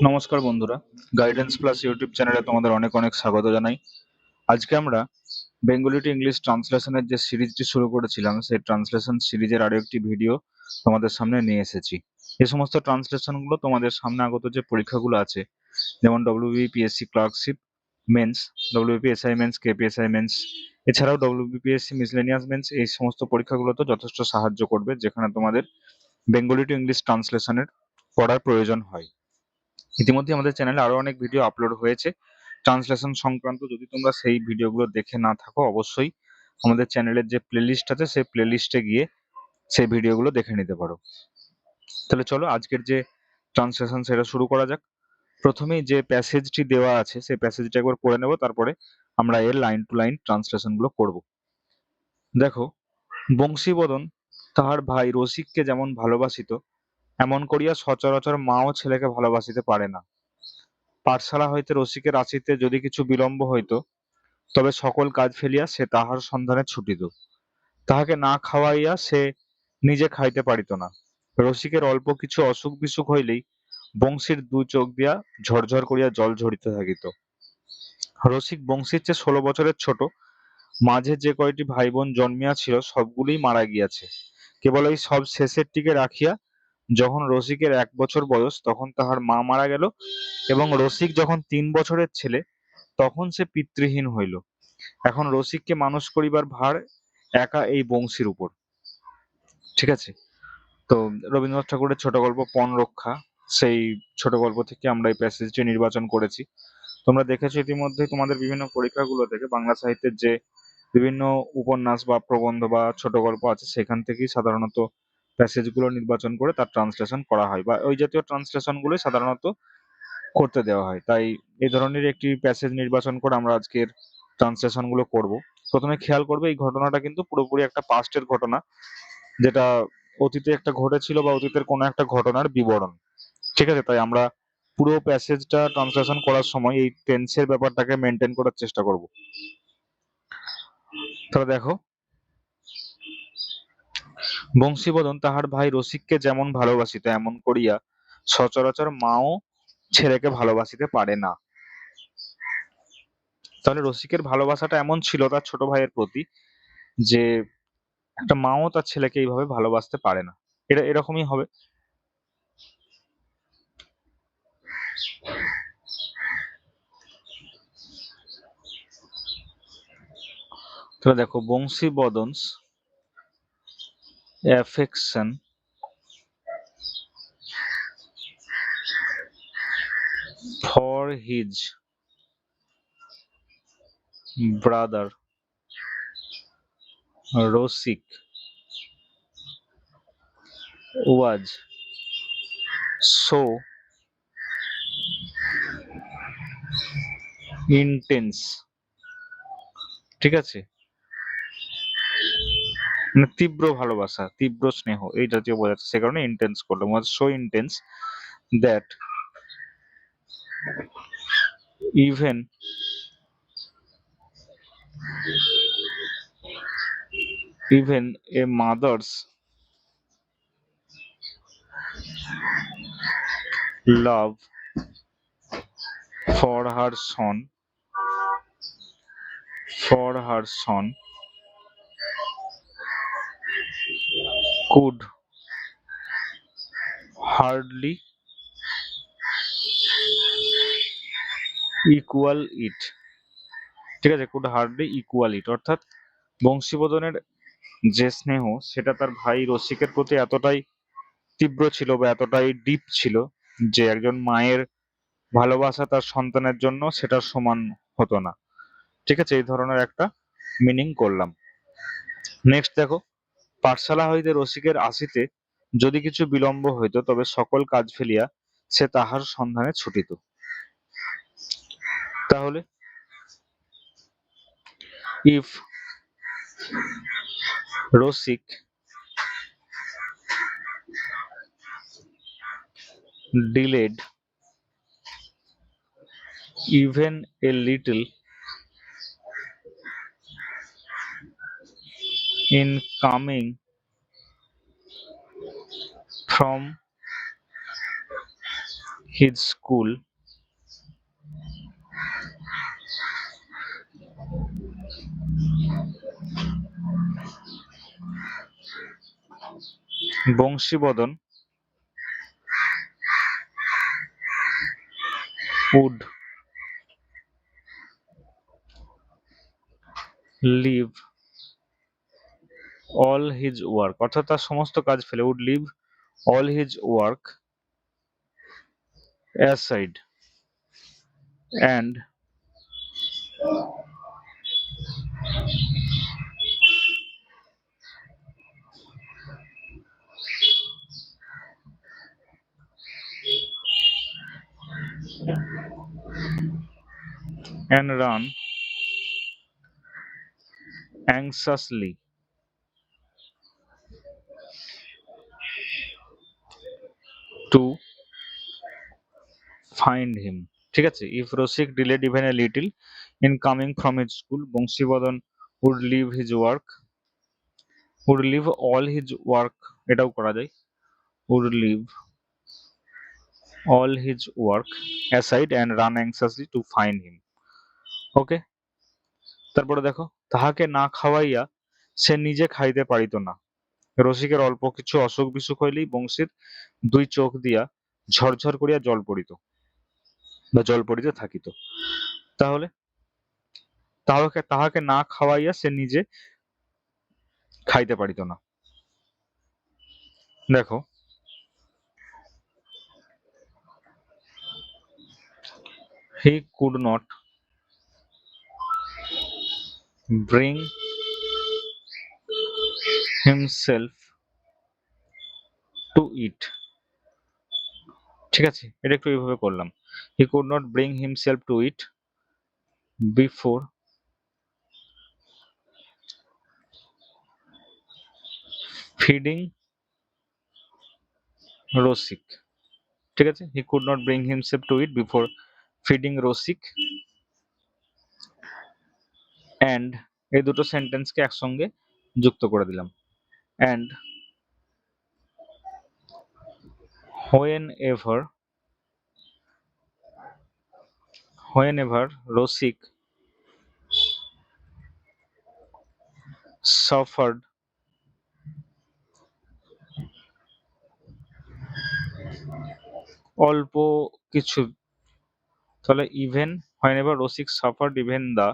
নমস্কার বন্ধুরা, guidance plus YouTube চ্যানেলে তোমাদের অনেক অনেক স্বাগত জানাই। আজকে আমরা বেঙ্গলি টু ইংলিশ ট্রান্সলেশনের যে সিরিজটি শুরু করেছিলাম, সেই ট্রান্সলেশন সিরিজের আরো একটি ভিডিও তোমাদের সামনে নিয়ে এসেছি। এই সমস্ত ট্রান্সলেশনগুলো তোমাদের সামনে আগত যে পরীক্ষাগুলো আছে, যেমন WBPSC clerkship mains, WBPSI mains, KPSI mains, এছাড়াও ডব্লিউবিপিএসসি মিসলেনিয়াস মেন্স, এই সমস্ত পরীক্ষাগুলোতে যথেষ্ট সাহায্য করবে, যেখানে তোমাদের বেঙ্গলি টু ইংলিশ ট্রান্সলেশনের পড়ার প্রয়োজন হয়। ইতিমধ্যে আমাদের চ্যানেলে আরো অনেক ভিডিও আপলোড হয়েছে ট্রান্সলেশন সংক্রান্ত। যদি তোমরা সেই ভিডিওগুলো দেখে না থাকো, অবশ্যই আমাদের চ্যানেলের যে প্লেলিস্ট আছে সেই প্লেলিস্টে গিয়ে সেই ভিডিওগুলো দেখে নিতে পারো। তাহলে চলো আজকের যে ট্রান্সলেশন সেটা শুরু করা যাক। প্রথমেই যে প্যাসেজটি দেওয়া আছে সেই প্যাসেজটা একবার পড়ে নেব, তারপরে আমরা এর লাইন টু লাইন ট্রান্সলেশন গুলো করব। দেখো, বংশীবদন তাহার ভাই রসিককে যেমন ভালোবাসিত, এমন করিয়া সচরাচর মাও ছেলেকে ভালোবাসিতে পারে না। পাঠশালা হইতে রসিকের আসিতে যদি কিছু বিলম্ব হইত, তবে সকল কাজ ফেলিয়া সে তাহার সন্ধানে ছুটিত। তাহাকে না খাওয়াইয়া সে নিজে খাইতে পারিত না। রসিকের অল্প কিছু অসুখ বিসুখ হইলেই বংশীর দু চোখ দিয়া ঝরঝর করিয়া জল ঝরিতে থাকিত। রসিক বংশীর চেয়ে 16 বছরের ছোট। মাঝে যে কয়টি ভাই বোন জন্মিয়াছিল সবগুলিই মারা গিয়াছে। কেবল এই সব শেষেরটিকে রাখিয়া যখন রসিকের 1 বছর বয়স, তখন তাহার মা মারা গেল, এবং রসিক যখন 3 বছরের ছেলে, তখন সে পিতৃহীন হইল। এখন রসিককে মানুষ করিবার ভার একা এই বংশীর উপর। ঠিক আছে? তো রবীন্দ্রনাথ ঠাকুরের ছোট গল্প পণ রক্ষা, সেই ছোট গল্প থেকে আমরা এই প্যাসেজটি নির্বাচন করেছি। তোমরা দেখেছো ইতিমধ্যে তোমাদের বিভিন্ন পরীক্ষাগুলো থেকে বাংলা সাহিত্যের যে বিভিন্ন উপন্যাস বা প্রবন্ধ বা ছোট গল্প আছে, সেখান থেকেই সাধারণত প্যাসেজগুলো নির্বাচন করে তার ট্রান্সলেশন করা হয়, বা ওই জাতীয় ট্রান্সলেশনগুলোই সাধারণত করতে দেওয়া হয়। তাই এই ধরনের একটি প্যাসেজ নির্বাচন করে আমরা আজকের ট্রান্সলেশন গুলো করব। প্রথমে খেয়াল করবে, এই ঘটনাটা কিন্তু পুরোপুরি একটা পাস্টের ঘটনা, যেটা অতীতে একটা ঘটেছিল বা অতীতের কোনো একটা ঘটনার বিবরণ। ঠিক আছে? তাই আমরা পুরো প্যাসেজটা ট্রান্সলেশন করার সময় এই টেন্সের ব্যাপারটাকে মেনটেন করার চেষ্টা করব। তাহলে দেখো, বংশীবদন তাহার ভাই রসিককে যেমন ভালোবাসিত, এমন করিয়া সচরাচর মাও ছেলেকে ভালোবাসিতে পারে না। তাহলে রসিকের ভালোবাসাটা এমন ছিল তার ছোট ভাইয়ের প্রতি, যে একটা মাও তার ছেলেকে এইভাবে ভালোবাসতে পারে না। এটা এরকমই হবে। তাহলে দেখো, বংশীবদন's affection for his brother Rosik was so intense। ঠিক আছে? মানে তীব্র ভালোবাসা, তীব্র স্নেহ, এই জাতীয় বোঝাচ্ছে, সে কারণে ইন্টেন্স করলাম। was so intense that even a mother's love for her son could hardly equal it। ঠিক আছে? could hardly equal it অর্থাৎ বংশীবদনের যে স্নেহ, সেটা তার ভাই রসিকের প্রতি এতটাই তীব্র ছিল বা এতটাই ডিপ ছিল, যে একজন মায়ের ভালোবাসা তার সন্তানের জন্য সেটার সমান হতো না। ঠিক আছে? এই ধরনের একটা মিনিং করলাম। নেক্সট দেখো, পাঠশালা হইতে রসিকের আসিতে যদি কিছু বিলম্ব হইত, তবে সকল কাজ ফেলিয়া সে তাহার সন্ধানে ছুটিত। তাহলে ইফ রসিক delayed even a little in coming from his school Bangshibadan would leave all his work, অর্থাৎ তার সমস্ত কাজ ফেলে, would leave all his work aside and run anxiously to find him. ঠিক আছে, if Rosik delayed even a little in coming from his school, Bangshibadan would leave his work, would leave all his work, এটাও করা যায়, would leave all his work aside and run anxiously to find him. ওকে, তারপরে দেখো, তাহাকে না খাওয়াইয়া সে নিজে খাইতে পারিত না। রসিকের অল্প কিছু অসুখ বিসুখ হইলেই বংশীর দুই চোখ দিয়া ঝরঝর করিয়া জল পড়িত বা জল পড়িতে থাকিত। তাহলে তাহাকে তাহাকে না খাওয়াইয়া সে নিজে খাইতে পারিত না। দেখো, he could not bring himself to eat, ঠিক আছে, এটা একটু এইভাবে করলাম, he could not bring himself to eat before feeding Rosik, ঠিক আছে, he could not bring himself to eat before feeding Rosik and এই দুটো সেন্টেন্সকে একসঙ্গে যুক্ত করে দিলাম, and whenever Rosik suffered অল্প কিছু, তাহলে even whenever Rosik suffered even the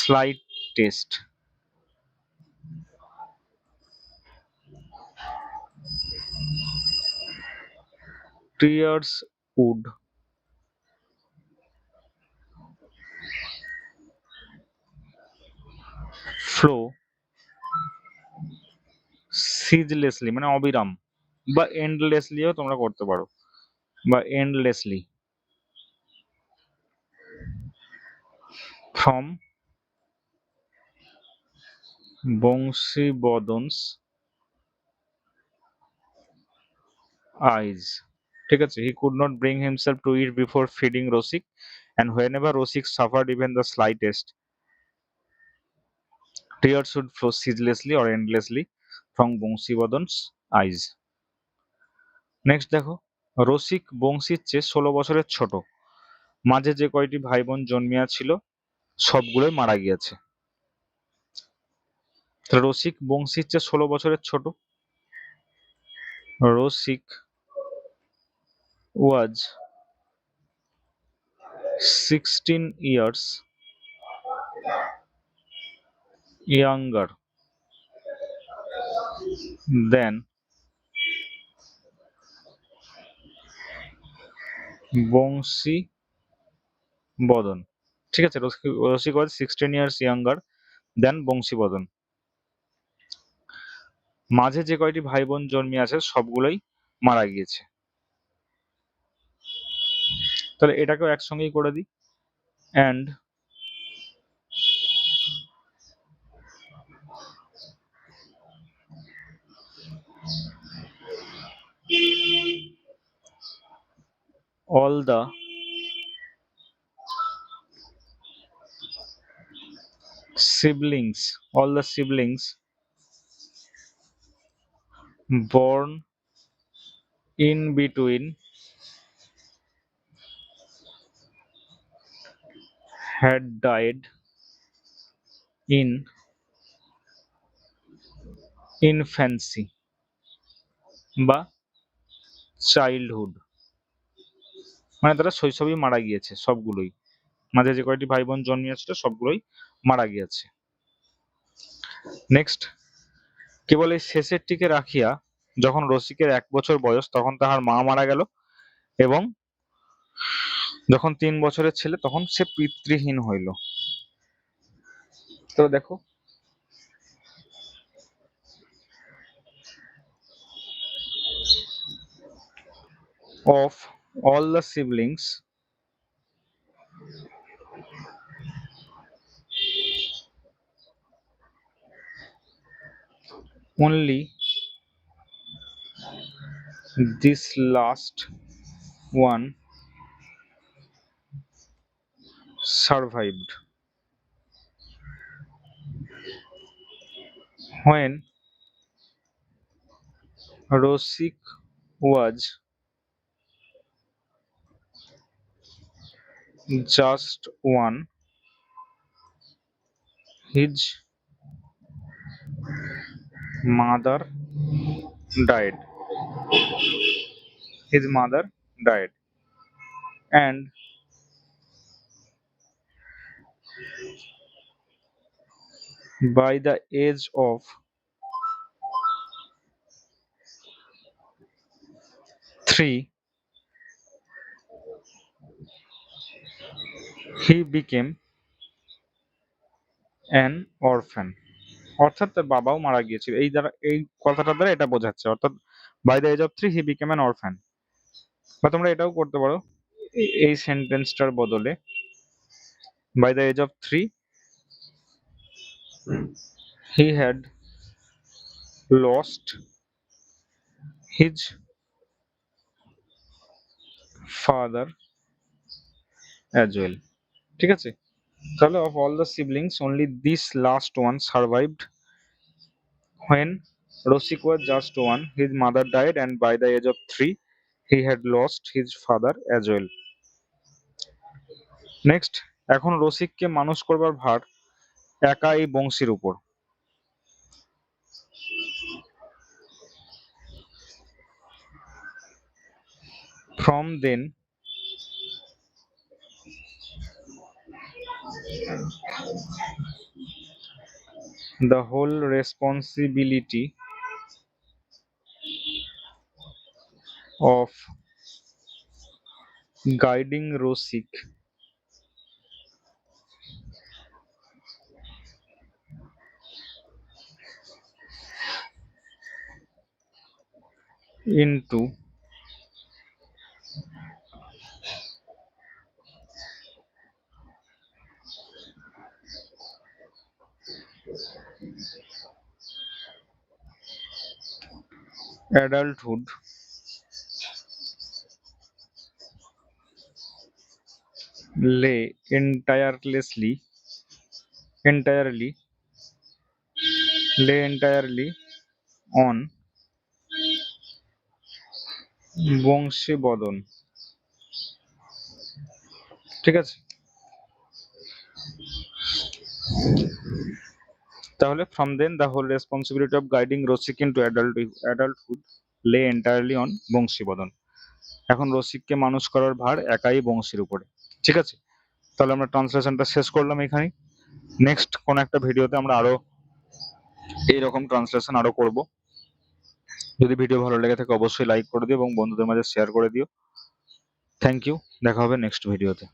slightest tears would flow ceaselessly, মানে অবিরাম, বা এন্ডলেসলিও তোমরা করতে পারো, বা এন্ডলেসলি from বংশীবদন's eyes, ঠিক আছে, he could not bring himself to eat before feeding Rosik and whenever Rosik suffered even the slightest tears would flow ceaselessly or endlessly from বংশীবদন's eyes. Next দেখো, রসিক বংশীর চেয়ে 16 বছরের ছোট, মাঝে যে কয়টি ভাই বোন জন্মিয়াছিল সবগুলোই মারা গিয়েছে। রসিক বংশীর চেয়ে 16 বছরের ছোট, রসিক was 16 years younger than Bangshibadan, ঠিক আছে, রসিক was 16 years younger than Bangshibadan, মাঝে যে কয়টি ভাই বোন জন্মিয়াছে সবগুলোই মারা গিয়েছে। তাহলে এটাকেও একসঙ্গেই করে দিই, and all the siblings born in between had died in infancy বা চাইল্ডহুড, মানে তারা শৈশবেই মারা গিয়েছে সবগুলোই, মাঝে যে কয়টি ভাই বোন জন্মিয়েছিল সবগুলোই মারা গিয়েছে। নেক্সট, কেবল এই শেষেরটিকে রাখিয়া যখন রসিকের 1 বছর বয়স তখন তাহার মা মারা গেল, এবং যখন 3 বছরের ছেলে তখন সে পিতৃহীন হইল। তো দেখো, of all the siblings, only this last one survived. When Rosik was just one, his mother died. His mother died, and by the age of 3, he became an orphan. অর্থাৎ তার বাবাও মারা গিয়েছিল, এই দ্বারা এই কথাটা দ্বারা এটা বোঝাচ্ছে, অর্থাৎ by the age of 3 he became an orphan. বা তোমরা এটাও করতে পারো এই সেন্টেন্সটার বদলে, by the age of 3 he had lost his father as well. ঠিক আছে, তাহলে of all the siblings only this last one survived when Rosik was just 1, his mother died, and by the age of 3 he had lost his father as well. Next, এখন রসিককে মানুষ করবার ভার একা এই বংশীর উপর। From then the whole responsibility of guiding Rosik into adulthood lay entirely on Bangshibadan. ঠিক আছে, তাহলে from then the whole responsibility of guiding Rosik into adulthood lay entirely on Bangshibadan. এখন রসিককে মানুষ করার ভার একাই বংশীর উপরে। ঠিক আছে, তাহলে আমরা ট্রান্সলেশনটা শেষ করলাম এখানে। নেক্সট কোন একটা ভিডিওতে আমরা আরো এইরকম ট্রান্সলেশন আরো করব। যদি ভিডিও ভালো লেগে থাকে অবশ্যই লাইক করে দিও এবং বন্ধুদের মাঝে শেয়ার করে দিও। থ্যাংক ইউ, দেখা হবে নেক্সট ভিডিওতে।